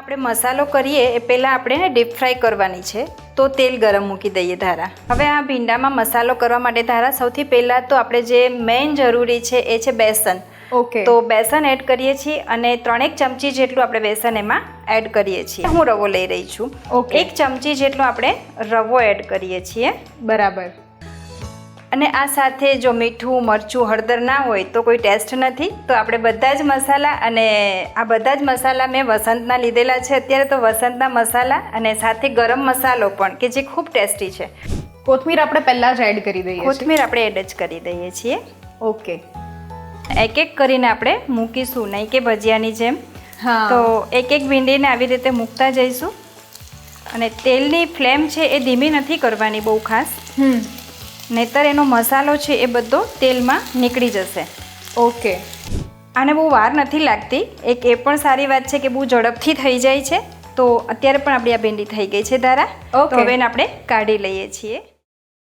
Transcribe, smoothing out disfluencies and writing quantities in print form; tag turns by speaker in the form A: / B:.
A: આપણે મસાલો કરીએ એ પહેલાં આપણે ડીપ ફ્રાય કરવાની છે, તો તેલ ગરમ મૂકી દઈએ ધારા. હવે આ ભીંડામાં મસાલો કરવા માટે ધારા સૌથી પહેલાં તો આપણે જે મેઇન જરૂરી છે એ છે બેસન.
B: ઓકે.
A: તો બેસન એડ કરીએ છીએ અને 3 ચમચી જેટલું આપણે બેસન એમાં એડ કરીએ છીએ. હું રવો લઈ રહી છું.
B: ઓકે.
A: 1 ચમચી જેટલો આપણે રવો એડ કરીએ છીએ.
B: બરાબર.
A: અને આ સાથે જો મીઠું મરચું હળદર ના હોય તો કોઈ ટેસ્ટ નથી, તો આપણે બધા જ મસાલા અને આ બધા જ મસાલા મેં વસંતના લીધેલા છે અત્યારે, તો વસંતના મસાલા અને સાથે ગરમ મસાલો પણ કે જે ખૂબ ટેસ્ટી છે.
B: કોથમીર આપણે પહેલાં જ એડ કરી દઈએ.
A: કોથમીર આપણે એડ જ કરી દઈએ છીએ.
B: ઓકે.
A: એક એક કરીને આપણે મૂકીશું, નહીં કે ભજીયાની જેમ.
B: હા.
A: તો એક એક ભીંડીને આવી રીતે મૂકતા જઈશું. અને તેલની ફ્લેમ છે એ ધીમી નથી કરવાની બહુ ખાસ, નહીંતર એનો મસાલો છે એ બધો તેલમાં નીકળી જશે.
B: ઓકે.
A: આને બહુ વાર નથી લાગતી. એક એ પણ સારી વાત છે કે બહુ ઝડપથી થઈ જાય છે. તો અત્યારે પણ આપણી આ ભીંડી થઈ ગઈ છે ધારા.
B: ઓકે.
A: તો હવે એને આપણે કાઢી લઈએ છીએ.